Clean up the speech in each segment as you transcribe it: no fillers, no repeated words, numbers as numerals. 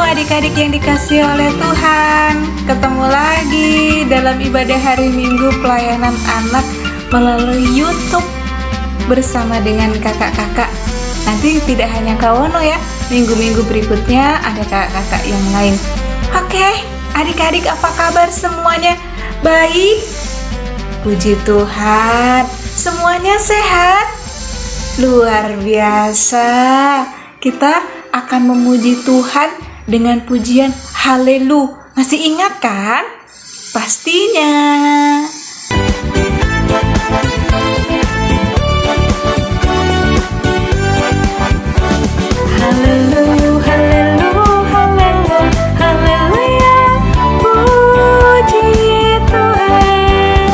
Adik-adik yang dikasihi oleh Tuhan, ketemu lagi dalam ibadah hari Minggu pelayanan anak melalui YouTube bersama dengan kakak-kakak. Nanti tidak hanya Kak Wono ya, minggu-minggu berikutnya ada kakak-kakak yang lain. Oke, adik-adik apa kabar semuanya? Baik? Puji Tuhan, semuanya sehat? Luar biasa. Kita akan memuji Tuhan dengan pujian Haleluya. Masih ingat kan? Pastinya. Haleluya, haleluya, haleluya, haleluya. Puji Tuhan.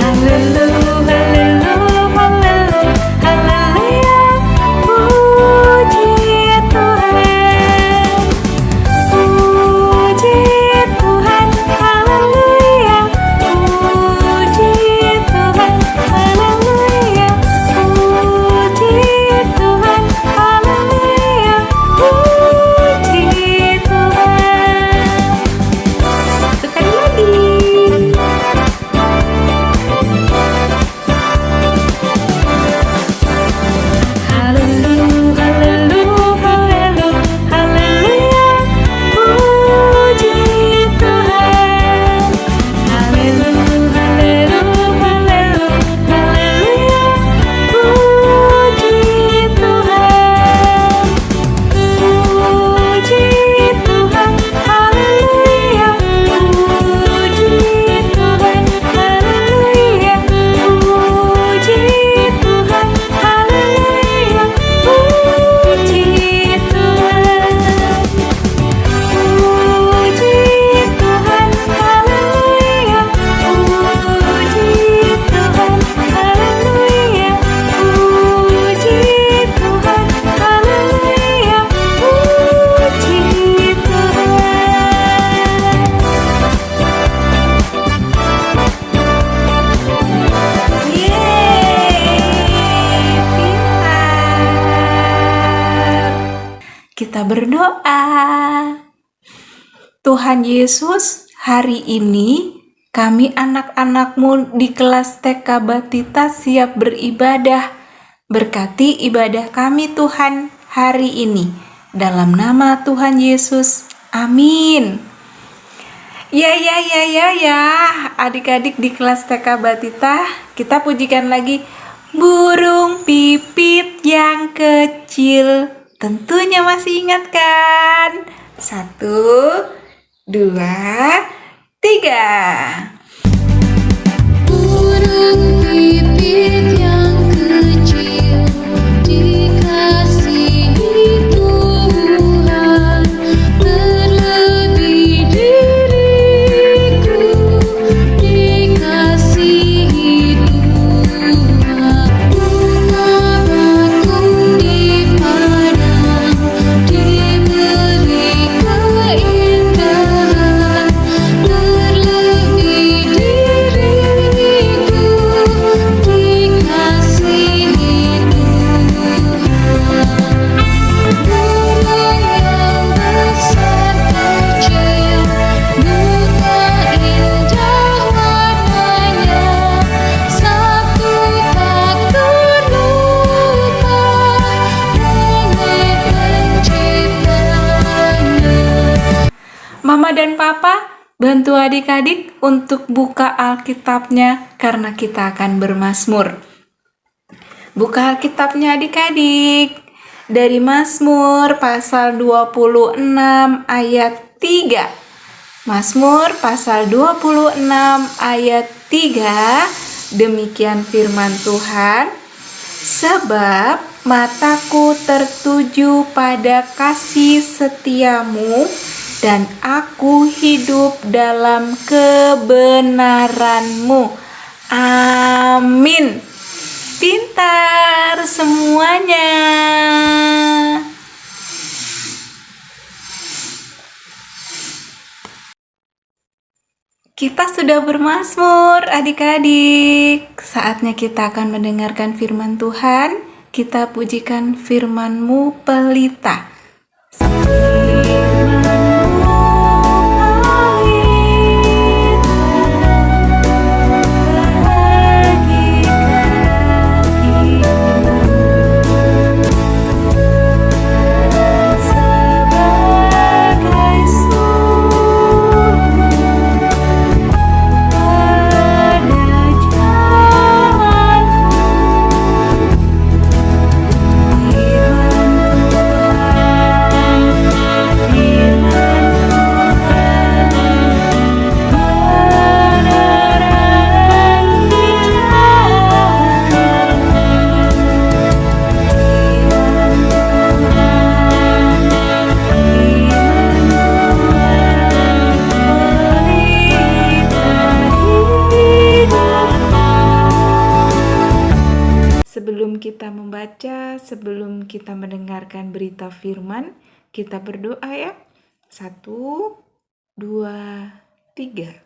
Haleluya, haleluya, haleluya, haleluya. Puji Tuhan. Kita berdoa. Tuhan Yesus, hari ini kami anak-anak-Mu di kelas TK Batita siap beribadah. Berkati ibadah kami Tuhan hari ini. Dalam nama Tuhan Yesus, amin. Ya, adik-adik di kelas TK Batita, kita pujikan lagi burung pipit yang kecil. Tentunya masih ingat kan? 1, 2, 3. Burung pipit yang kecil dikasihi Tuhan, terlebih diriku dikasihi Tuhan. Bunga bakung di padang diberi keindahan, terlebih diriku dikasihi Tuhan. Burung yang besar kecil, bunga indah warnanya, satu tak terlupa oleh penciptanya. Mama dan Papa, bantu adik-adik untuk buka Alkitabnya karena kita akan bermazmur. Buka Alkitabnya adik-adik. Dari Mazmur pasal 26 ayat 3. Mazmur pasal 26 ayat 3. Demikian firman Tuhan. Sebab mataku tertuju pada kasih setiamu dan aku hidup dalam kebenaran-Mu. Amin. Pintar semuanya. Kita sudah bermazmur, adik-adik. Saatnya kita akan mendengarkan firman Tuhan. Kita pujikan firman-Mu, pelita. Sebelum kita membaca, sebelum kita mendengarkan berita firman, kita berdoa ya. 1, 2, 3.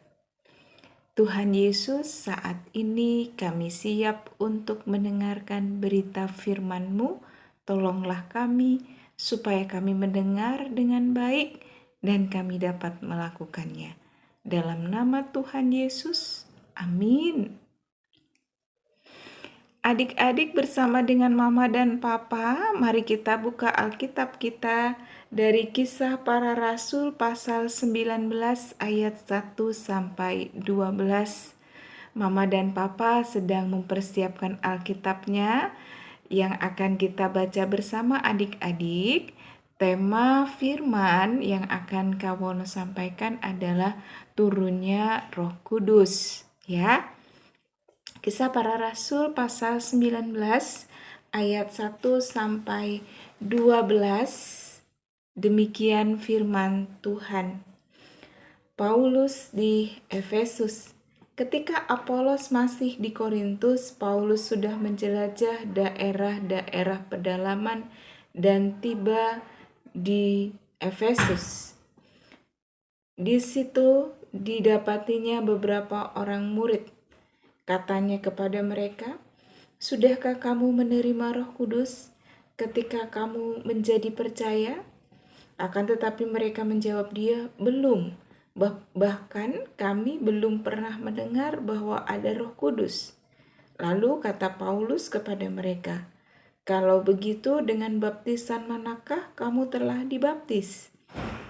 Tuhan Yesus, saat ini kami siap untuk mendengarkan berita firman-Mu. Tolonglah kami supaya kami mendengar dengan baik dan kami dapat melakukannya. Dalam nama Tuhan Yesus, amin. Adik-adik bersama dengan Mama dan Papa, mari kita buka Alkitab kita dari Kisah Para Rasul pasal 19 ayat 1 sampai 12. Mama dan Papa sedang mempersiapkan Alkitabnya yang akan kita baca bersama adik-adik. Tema firman yang akan Kawono sampaikan adalah turunnya Roh Kudus, ya. Kisah Para Rasul pasal 19 ayat 1 sampai 12. Demikian firman Tuhan. Paulus di Efesus. Ketika Apolos masih di Korintus, Paulus sudah menjelajah daerah-daerah pedalaman dan tiba di Efesus. Di situ didapatinya beberapa orang murid. Katanya kepada mereka, "Sudahkah kamu menerima Roh Kudus ketika kamu menjadi percaya?" Akan tetapi mereka menjawab dia, "Belum. Bahkan kami belum pernah mendengar bahwa ada Roh Kudus." Lalu kata Paulus kepada mereka, "Kalau begitu dengan baptisan manakah kamu telah dibaptis?"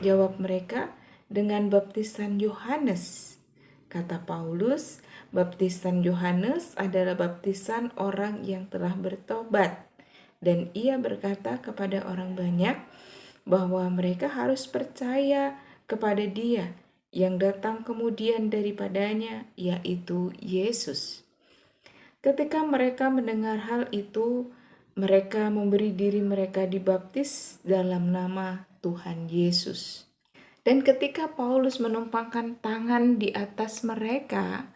Jawab mereka, "Dengan baptisan Yohanes." Kata Paulus, baptisan Yohanes adalah baptisan orang yang telah bertobat. Dan ia berkata kepada orang banyak bahwa mereka harus percaya kepada Dia yang datang kemudian daripadanya, yaitu Yesus. Ketika mereka mendengar hal itu, mereka memberi diri mereka dibaptis dalam nama Tuhan Yesus. Dan ketika Paulus menumpangkan tangan di atas mereka,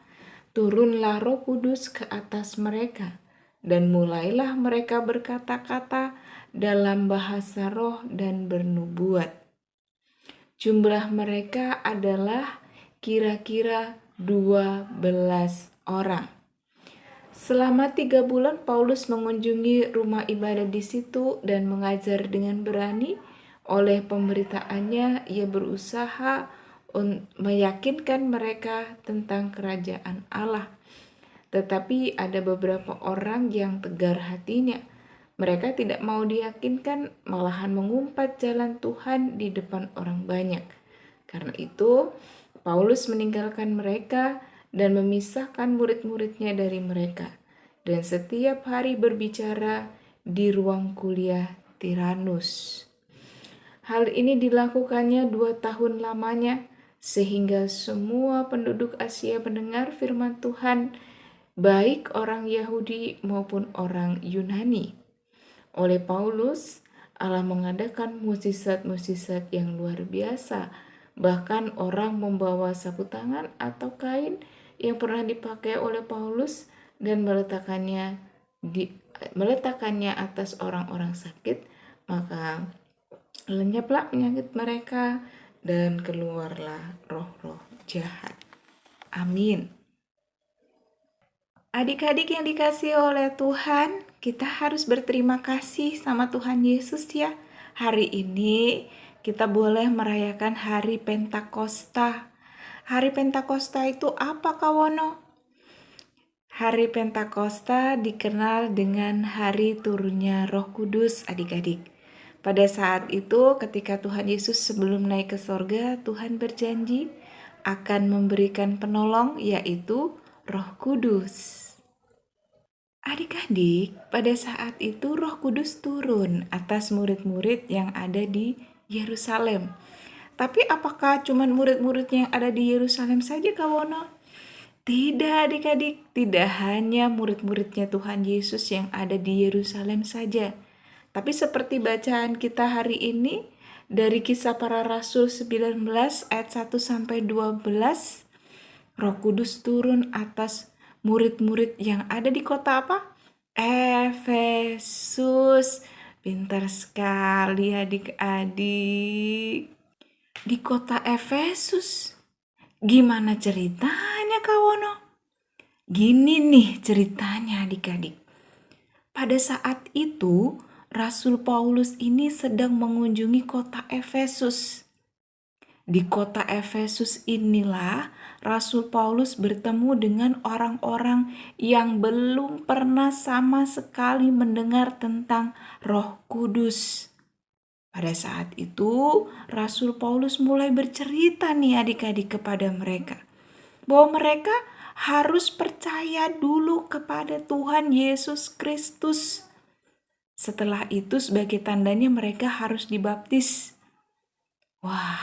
turunlah Roh Kudus ke atas mereka, dan mulailah mereka berkata-kata dalam bahasa roh dan bernubuat. Jumlah mereka adalah kira-kira 12 orang. Selama 3 bulan Paulus mengunjungi rumah ibadah di situ dan mengajar dengan berani. Oleh pemberitaannya, ia berusaha meyakinkan mereka tentang kerajaan Allah. Tetapi ada beberapa orang yang tegar hatinya. Mereka tidak mau diyakinkan, malahan mengumpat jalan Tuhan di depan orang banyak. Karena itu, Paulus meninggalkan mereka dan memisahkan murid-muridnya dari mereka. Dan setiap hari berbicara di ruang kuliah Tiranus. Hal ini dilakukannya 2 tahun lamanya, sehingga semua penduduk Asia mendengar firman Tuhan, baik orang Yahudi maupun orang Yunani. Oleh Paulus, Allah mengadakan mukjizat-mukjizat yang luar biasa Bahkan orang membawa sapu tangan atau kain yang pernah dipakai oleh Paulus dan meletakkannya atas orang-orang sakit, maka lenyaplah penyakit mereka dan keluarlah roh-roh jahat. Amin. Adik-adik yang dikasihi oleh Tuhan, kita harus berterima kasih sama Tuhan Yesus ya. Hari ini kita boleh merayakan hari Pentakosta. Hari Pentakosta itu apa, Kawono? Hari Pentakosta dikenal dengan hari turunnya Roh Kudus, adik-adik. Pada saat itu, ketika Tuhan Yesus sebelum naik ke sorga, Tuhan berjanji akan memberikan penolong, yaitu Roh Kudus. Adik-adik, pada saat itu Roh Kudus turun atas murid-murid yang ada di Yerusalem. Tapi apakah cuma murid-muridnya yang ada di Yerusalem saja, Kawono? Tidak, adik-adik, tidak hanya murid-muridnya Tuhan Yesus yang ada di Yerusalem saja. Tapi seperti bacaan kita hari ini dari Kisah Para Rasul 19 ayat 1 sampai 12, Roh Kudus turun atas murid-murid yang ada di kota apa? Efesus. Pintar sekali adik-adik. Di kota Efesus. Gimana ceritanya, Kawono? Gini nih ceritanya adik-adik. Pada saat itu, Rasul Paulus ini sedang mengunjungi kota Efesus. Di kota Efesus inilah Rasul Paulus bertemu dengan orang-orang yang belum pernah sama sekali mendengar tentang Roh Kudus. Pada saat itu, Rasul Paulus mulai bercerita nih adik-adik kepada mereka, bahwa mereka harus percaya dulu kepada Tuhan Yesus Kristus. Setelah itu sebagai tandanya mereka harus dibaptis. Wah,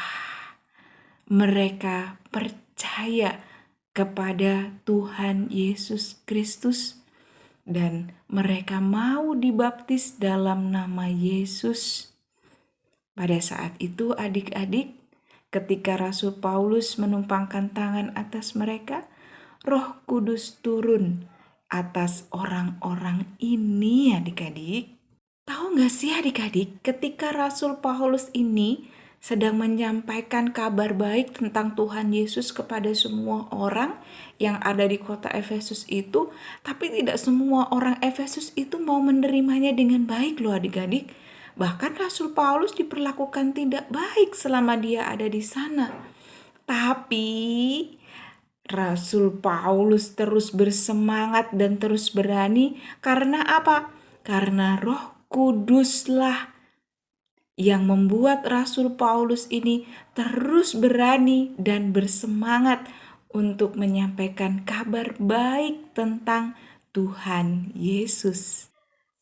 mereka percaya kepada Tuhan Yesus Kristus dan mereka mau dibaptis dalam nama Yesus. Pada saat itu adik-adik, ketika Rasul Paulus menumpangkan tangan atas mereka, Roh Kudus turun atas orang-orang ini adik-adik. Tahu gak sih adik-adik, ketika Rasul Paulus ini sedang menyampaikan kabar baik tentang Tuhan Yesus kepada semua orang yang ada di kota Efesus itu, tapi tidak semua orang Efesus itu mau menerimanya dengan baik loh adik-adik. Bahkan Rasul Paulus diperlakukan tidak baik selama dia ada di sana. Tapi Rasul Paulus terus bersemangat dan terus berani karena apa? Karena Roh Kuduslah yang membuat Rasul Paulus ini terus berani dan bersemangat untuk menyampaikan kabar baik tentang Tuhan Yesus.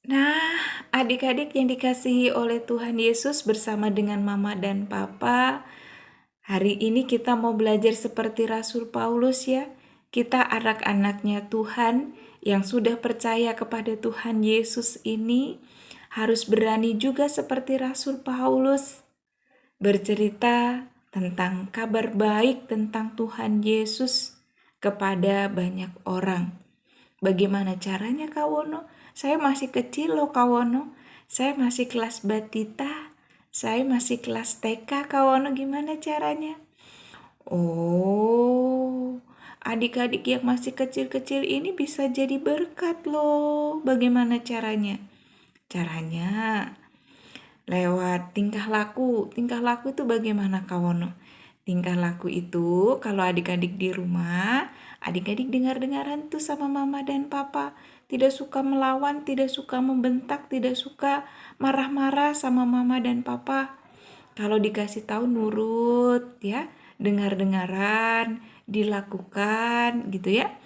Nah, adik-adik yang dikasihi oleh Tuhan Yesus bersama dengan Mama dan Papa, hari ini kita mau belajar seperti Rasul Paulus ya. Kita anak-anaknya Tuhan yang sudah percaya kepada Tuhan Yesus ini harus berani juga seperti Rasul Paulus bercerita tentang kabar baik tentang Tuhan Yesus kepada banyak orang. Bagaimana caranya, Kawono? Saya masih kecil loh, Kawono. Saya masih kelas batita. Saya masih kelas TK, Kawono. Gimana caranya? Oh, adik-adik yang masih kecil-kecil ini bisa jadi berkat loh. Bagaimana caranya? Caranya lewat tingkah laku. Tingkah laku itu bagaimana, Kawono? Tingkah laku itu kalau adik-adik di rumah, adik-adik dengar-dengaran tuh sama Mama dan Papa. Tidak suka melawan, tidak suka membentak, tidak suka marah-marah sama Mama dan Papa. Kalau dikasih tahu nurut ya, dengar-dengaran, dilakukan gitu ya.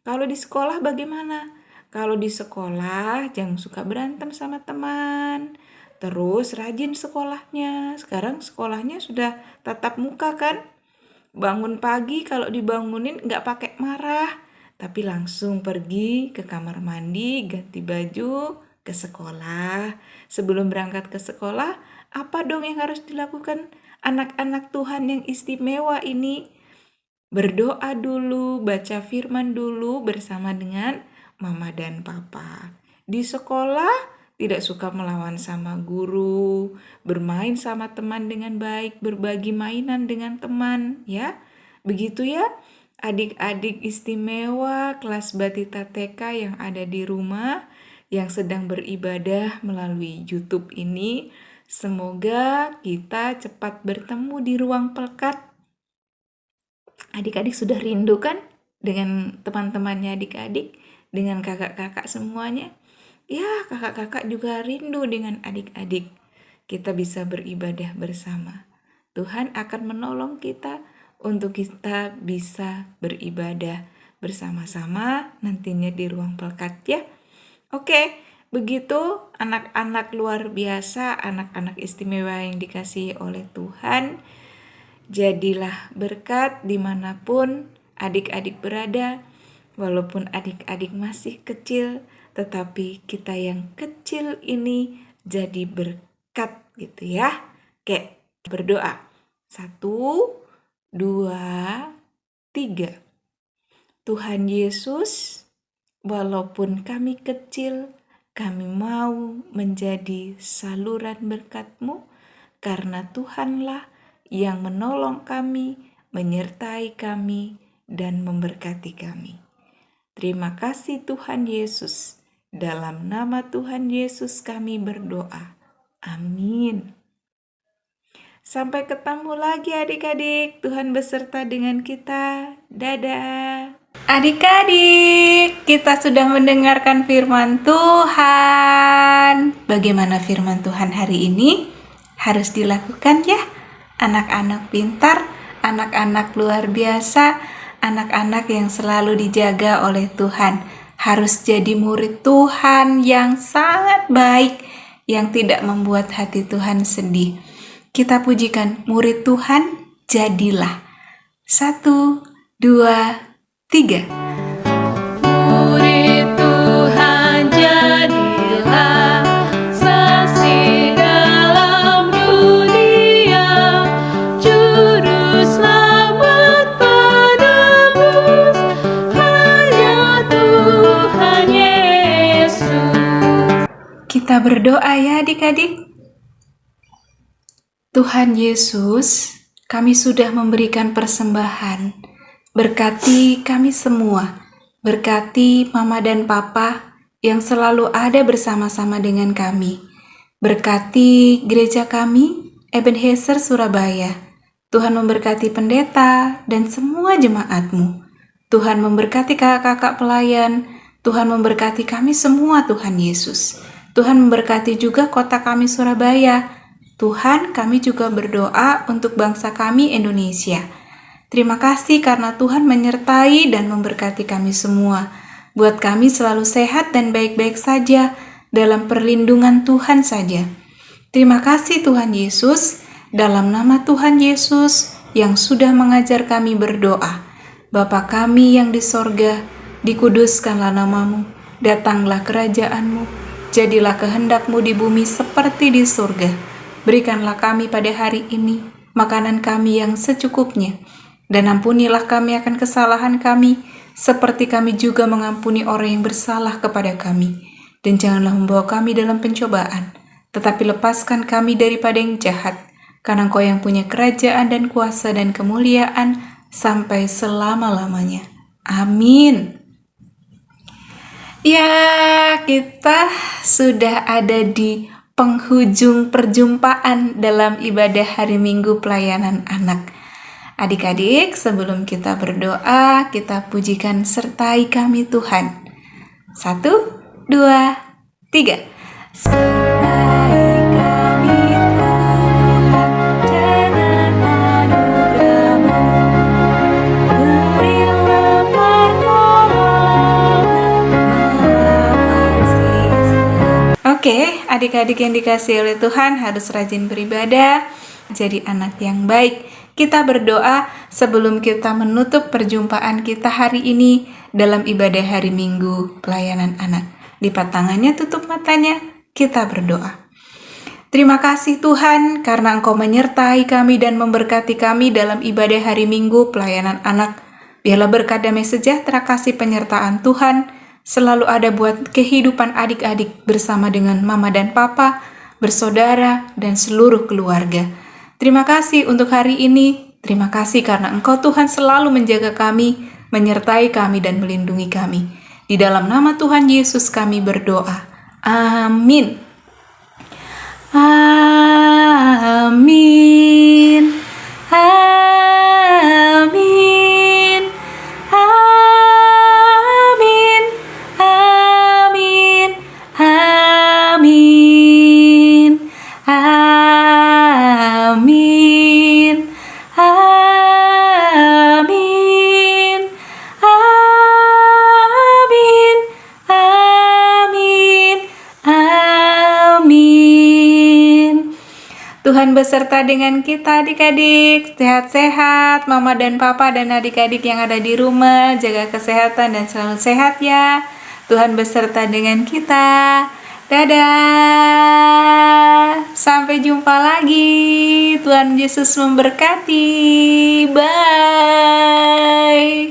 Kalau di sekolah bagaimana? Kalau di sekolah jangan suka berantem sama teman. Terus rajin sekolahnya. Sekarang sekolahnya sudah tatap muka kan? Bangun pagi kalau dibangunin nggak pakai marah. Tapi langsung pergi ke kamar mandi, ganti baju, ke sekolah. Sebelum berangkat ke sekolah, apa dong yang harus dilakukan? anak-anak Tuhan yang istimewa ini berdoa dulu, baca firman dulu bersama dengan mama dan papa. Di sekolah tidak suka melawan sama guru, bermain sama teman dengan baik, berbagi mainan dengan teman, ya. Begitu ya, adik-adik istimewa kelas Batita TK yang ada di rumah, yang sedang beribadah melalui YouTube ini. Semoga kita cepat bertemu di ruang pelkat. Adik-adik sudah rindu kan dengan teman-temannya adik-adik, dengan kakak-kakak semuanya? Ya, kakak-kakak juga rindu dengan adik-adik. Kita bisa beribadah bersama. Tuhan akan menolong kita untuk kita bisa beribadah bersama-sama nantinya di ruang pelkat ya. Oke, begitu anak-anak luar biasa, anak-anak istimewa yang dikasihi oleh Tuhan. Jadilah berkat dimanapun adik-adik berada, walaupun adik-adik masih kecil, tetapi kita yang kecil ini jadi berkat gitu ya. Oke, berdoa. 1, 2, 3. Tuhan Yesus, walaupun kami kecil, kami mau menjadi saluran berkat-Mu, karena Tuhanlah yang menolong kami, menyertai kami, dan memberkati kami. Terima kasih Tuhan Yesus. Dalam nama Tuhan Yesus kami berdoa. Amin. Sampai ketemu lagi adik-adik. Tuhan beserta dengan kita. Dadah. Adik-adik, kita sudah mendengarkan firman Tuhan. Bagaimana firman Tuhan hari ini? Harus dilakukan ya. Anak-anak pintar, anak-anak luar biasa, anak-anak yang selalu dijaga oleh Tuhan. Harus jadi murid Tuhan yang sangat baik, yang tidak membuat hati Tuhan sedih. Kita pujikan murid Tuhan, jadilah. 1, 2, 3. Murid Tuhan jadilah, saksi dalam dunia, juru selamat penebus, hanya Tuhan Yesus. Kita berdoa ya adik-adik. Tuhan Yesus, kami sudah memberikan persembahan. Berkati kami semua. Berkati Mama dan Papa yang selalu ada bersama-sama dengan kami. Berkati gereja kami, Ebenezer Surabaya. Tuhan memberkati pendeta dan semua jemaat-Mu. Tuhan memberkati kakak-kakak pelayan. Tuhan memberkati kami semua Tuhan Yesus. Tuhan memberkati juga kota kami Surabaya. Tuhan, kami juga berdoa untuk bangsa kami Indonesia. Terima kasih karena Tuhan menyertai dan memberkati kami semua. Buat kami selalu sehat dan baik-baik saja dalam perlindungan Tuhan saja. Terima kasih Tuhan Yesus, dalam nama Tuhan Yesus yang sudah mengajar kami berdoa. Bapa kami yang di sorga, dikuduskanlah nama-Mu, datanglah kerajaan-Mu, jadilah kehendak-Mu di bumi seperti di surga. Berikanlah kami pada hari ini makanan kami yang secukupnya, dan ampunilah kami akan kesalahan kami, seperti kami juga mengampuni orang yang bersalah kepada kami. Dan janganlah membawa kami dalam pencobaan, tetapi lepaskan kami daripada yang jahat, karena Engkau yang punya kerajaan dan kuasa dan kemuliaan sampai selama-lamanya. Amin. Ya, kita sudah ada di penghujung perjumpaan dalam ibadah hari Minggu pelayanan anak. Adik-adik, sebelum kita berdoa, kita pujikan sertai kami Tuhan. 1, 2, 3. Sertai kami Tuhan, dengan anugerah-Mu, berilah pertolongan melawan sisa. Oke, adik-adik yang dikasihi oleh Tuhan harus rajin beribadah, jadi anak yang baik. Kita berdoa sebelum kita menutup perjumpaan kita hari ini dalam ibadah hari Minggu pelayanan anak. Lipat tangannya, tutup matanya, kita berdoa. Terima kasih Tuhan karena Engkau menyertai kami dan memberkati kami dalam ibadah hari Minggu pelayanan anak. Biarlah berkat damai sejahtera kasih penyertaan Tuhan selalu ada buat kehidupan adik-adik bersama dengan mama dan papa, bersaudara, dan seluruh keluarga. Terima kasih untuk hari ini. Terima kasih karena Engkau Tuhan selalu menjaga kami, menyertai kami dan melindungi kami. Di dalam nama Tuhan Yesus kami berdoa. Amin. Amin. Amin. Amin. Amin. Amin. Amin. Amin. Amin. Amin. Amin. Tuhan beserta dengan kita adik-adik, sehat-sehat, mama dan papa dan adik-adik yang ada di rumah, jaga kesehatan dan selalu sehat ya. Tuhan beserta dengan kita. Dadah. Sampai jumpa lagi. Tuhan Yesus memberkati. Bye.